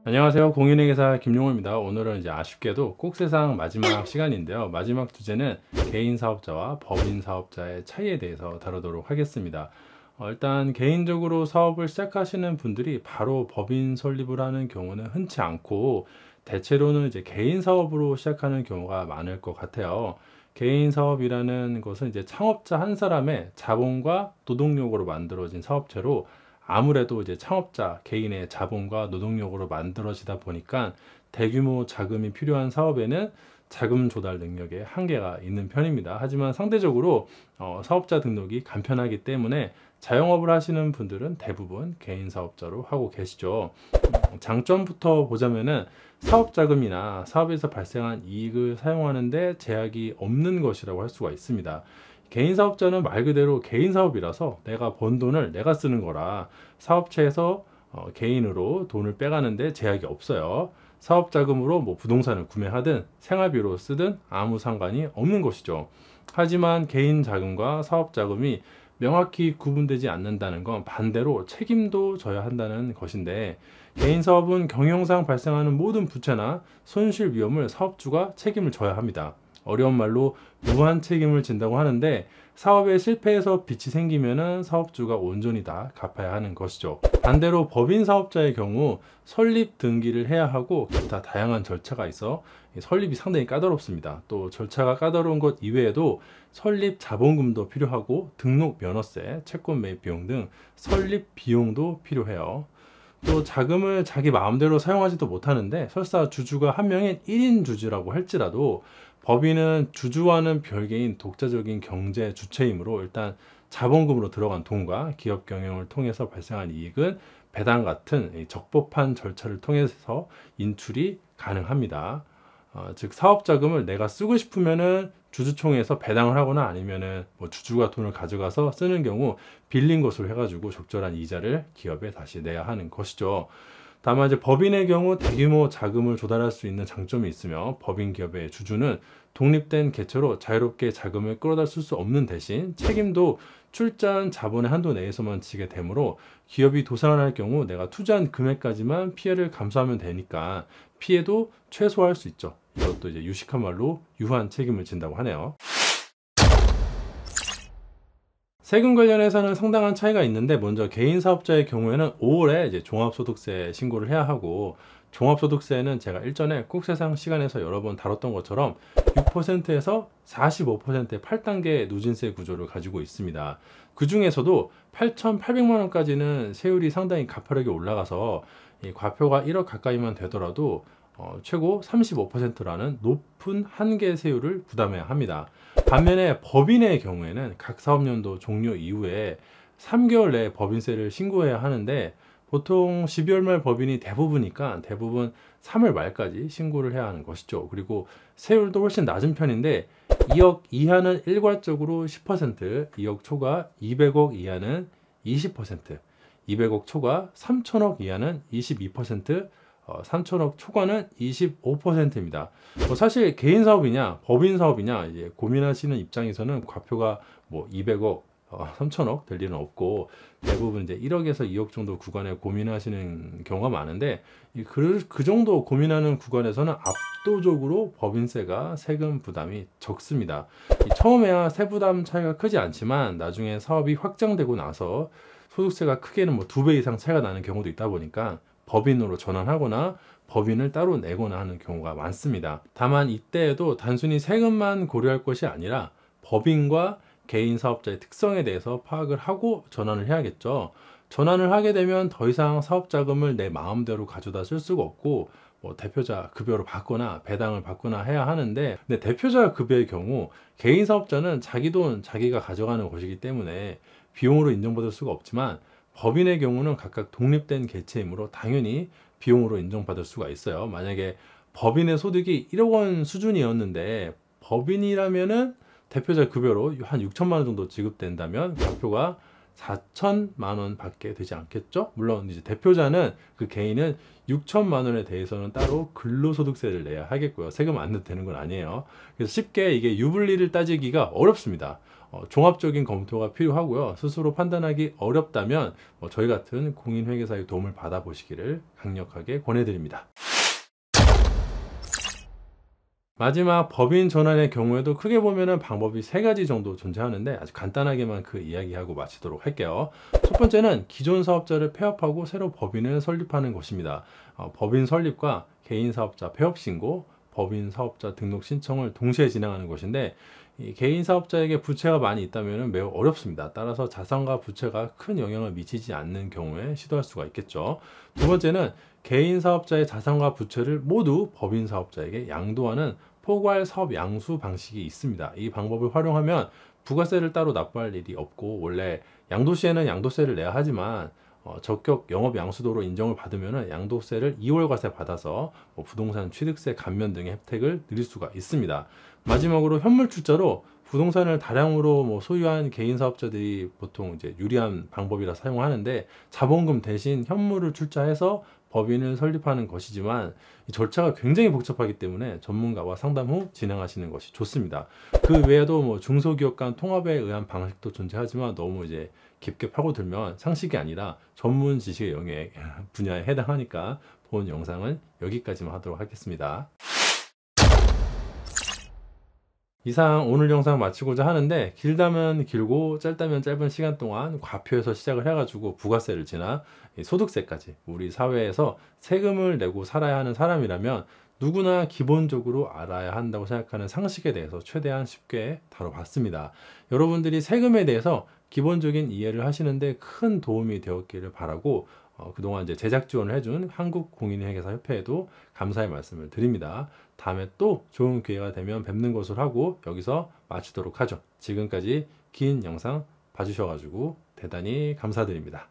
안녕하세요. 공인회계사 김용호입니다. 오늘은 이제 아쉽게도 꼭 세상 마지막 시간인데요. 마지막 주제는 개인 사업자와 법인 사업자의 차이에 대해서 다루도록 하겠습니다. 일단 개인적으로 사업을 시작하시는 분들이 바로 법인 설립을 하는 경우는 흔치 않고 대체로는 이제 개인 사업으로 시작하는 경우가 많을 것 같아요. 개인 사업이라는 것은 이제 창업자 한 사람의 자본과 노동력으로 만들어진 사업체로 아무래도 이제 창업자 개인의 자본과 노동력으로 만들어지다 보니까 대규모 자금이 필요한 사업에는 자금 조달 능력에 한계가 있는 편입니다. 하지만 상대적으로 사업자 등록이 간편하기 때문에 자영업을 하시는 분들은 대부분 개인 사업자로 하고 계시죠. 장점부터 보자면은 사업 자금이나 사업에서 발생한 이익을 사용하는데 제약이 없는 것이라고 할 수가 있습니다. 개인 사업자는 말 그대로 개인 사업이라서 내가 번 돈을 내가 쓰는 거라 사업체에서 개인으로 돈을 빼가는데 제약이 없어요. 사업 자금으로 뭐 부동산을 구매하든 생활비로 쓰든 아무 상관이 없는 것이죠. 하지만 개인 자금과 사업 자금이 명확히 구분되지 않는다는 건 반대로 책임도 져야 한다는 것인데, 개인 사업은 경영상 발생하는 모든 부채나 손실 위험을 사업주가 책임을 져야 합니다. 어려운 말로 무한 책임을 진다고 하는데, 사업에 실패해서 빚이 생기면은 사업주가 온전히 다 갚아야 하는 것이죠. 반대로 법인 사업자의 경우 설립 등기를 해야 하고 기타 다양한 절차가 있어 설립이 상당히 까다롭습니다. 또 절차가 까다로운 것 이외에도 설립 자본금도 필요하고 등록 면허세, 채권 매입 비용 등 설립 비용도 필요해요. 또 자금을 자기 마음대로 사용하지도 못하는데, 설사 주주가 한 명인 1인 주주라고 할지라도 법인은 주주와는 별개인 독자적인 경제 주체이므로 일단 자본금으로 들어간 돈과 기업 경영을 통해서 발생한 이익은 배당 같은 적법한 절차를 통해서 인출이 가능합니다. 즉 사업 자금을 내가 쓰고 싶으면은 주주총회에서 배당을 하거나 아니면은 뭐 주주가 돈을 가져가서 쓰는 경우 빌린 것으로 해가지고 적절한 이자를 기업에 다시 내야 하는 것이죠. 다만 이제 법인의 경우 대규모 자금을 조달할 수 있는 장점이 있으며, 법인 기업의 주주는 독립된 개체로 자유롭게 자금을 끌어다 쓸 수 없는 대신 책임도 출자한 자본의 한도 내에서만 지게 되므로 기업이 도산을 할 경우 내가 투자한 금액까지만 피해를 감수하면 되니까 피해도 최소화할 수 있죠. 이것도 이제 유식한 말로 유한 책임을 진다고 하네요. 세금 관련해서는 상당한 차이가 있는데, 먼저 개인 사업자의 경우에는 5월에 이제 종합소득세 신고를 해야 하고, 종합소득세는 제가 일전에 꼭 세상 시간에서 여러 번 다뤘던 것처럼 6%에서 45%의 8단계 누진세 구조를 가지고 있습니다. 그 중에서도 8,800만 원까지는 세율이 상당히 가파르게 올라가서 이 과표가 1억 가까이만 되더라도 최고 35%라는 높은 한계 세율을 부담해야 합니다. 반면에 법인의 경우에는 각 사업연도 종료 이후에 3개월 내에 법인세를 신고해야 하는데, 보통 12월 말 법인이 대부분이니까 대부분 3월 말까지 신고를 해야 하는 것이죠. 그리고 세율도 훨씬 낮은 편인데 2억 이하는 일괄적으로 10%, 2억 초과 200억 이하는 20%, 200억 초과 3천억 이하는 22%, 3천억 초과는 25%입니다. 사실 개인 사업이냐 법인 사업이냐 이제 고민하시는 입장에서는 과표가 뭐 200억, 3천억 될 일은 없고 대부분 이제 1억에서 2억 정도 구간에 고민하시는 경우가 많은데, 그 정도 고민하는 구간에서는 압도적으로 법인세가 세금 부담이 적습니다. 처음에야 세부담 차이가 크지 않지만 나중에 사업이 확장되고 나서 소득세가 크게는 뭐 2배 이상 차이가 나는 경우도 있다 보니까 법인으로 전환하거나 법인을 따로 내거나 하는 경우가 많습니다. 다만 이때에도 단순히 세금만 고려할 것이 아니라 법인과 개인 사업자의 특성에 대해서 파악을 하고 전환을 해야겠죠. 전환을 하게 되면 더 이상 사업 자금을 내 마음대로 가져다 쓸 수가 없고, 뭐 대표자 급여로 받거나 배당을 받거나 해야 하는데, 근데 대표자 급여의 경우 개인 사업자는 자기 돈 자기가 가져가는 것이기 때문에 비용으로 인정받을 수가 없지만, 법인의 경우는 각각 독립된 개체이므로 당연히 비용으로 인정받을 수가 있어요. 만약에 법인의 소득이 1억 원 수준이었는데 법인이라면은 대표자 급여로 한 6천만 원 정도 지급된다면 과표가 4천만 원 밖에 되지 않겠죠? 물론 이제 대표자는 그 개인은 6천만 원에 대해서는 따로 근로소득세를 내야 하겠고요. 세금 안 내도 되는 건 아니에요. 그래서 쉽게 이게 유불리를 따지기가 어렵습니다. 종합적인 검토가 필요하고요. 스스로 판단하기 어렵다면 저희 같은 공인회계사의 도움을 받아보시기를 강력하게 권해드립니다. 마지막 법인 전환의 경우에도 크게 보면은 방법이 세 가지 정도 존재하는데 아주 간단하게만 그 이야기하고 마치도록 할게요. 첫 번째는 기존 사업자를 폐업하고 새로 법인을 설립하는 것입니다. 법인 설립과 개인 사업자 폐업 신고, 법인 사업자 등록 신청을 동시에 진행하는 것인데, 이 개인 사업자에게 부채가 많이 있다면 매우 어렵습니다. 따라서 자산과 부채가 큰 영향을 미치지 않는 경우에 시도할 수가 있겠죠. 두 번째는 개인 사업자의 자산과 부채를 모두 법인 사업자에게 양도하는 포괄 사업 양수 방식이 있습니다. 이 방법을 활용하면 부가세를 따로 납부할 일이 없고, 원래 양도 시에는 양도세를 내야 하지만 적격 영업 양수도로 인정을 받으면 양도세를 2월 과세 받아서 부동산 취득세 감면 등의 혜택을 누릴 수가 있습니다. 마지막으로 현물 출자로 부동산을 다량으로 소유한 개인 사업자들이 보통 이제 유리한 방법이라 사용하는데, 자본금 대신 현물을 출자해서 법인을 설립하는 것이지만 이 절차가 굉장히 복잡하기 때문에 전문가와 상담 후 진행하시는 것이 좋습니다. 그 외에도 중소기업 간 통합에 의한 방식도 존재하지만 너무 이제 깊게 파고들면 상식이 아니라 전문 지식의 영역 분야에 해당하니까 본 영상은 여기까지만 하도록 하겠습니다. 이상 오늘 영상 마치고자 하는데, 길다면 길고 짧다면 짧은 시간 동안 과표에서 시작을 해가지고 부가세를 지나 소득세까지 우리 사회에서 세금을 내고 살아야 하는 사람이라면 누구나 기본적으로 알아야 한다고 생각하는 상식에 대해서 최대한 쉽게 다뤄봤습니다. 여러분들이 세금에 대해서 기본적인 이해를 하시는데 큰 도움이 되었기를 바라고, 그동안 이제 제작 지원을 해준 한국공인회계사협회에도 감사의 말씀을 드립니다. 다음에 또 좋은 기회가 되면 뵙는 것으로 하고 여기서 마치도록 하죠. 지금까지 긴 영상 봐주셔가지고 대단히 감사드립니다.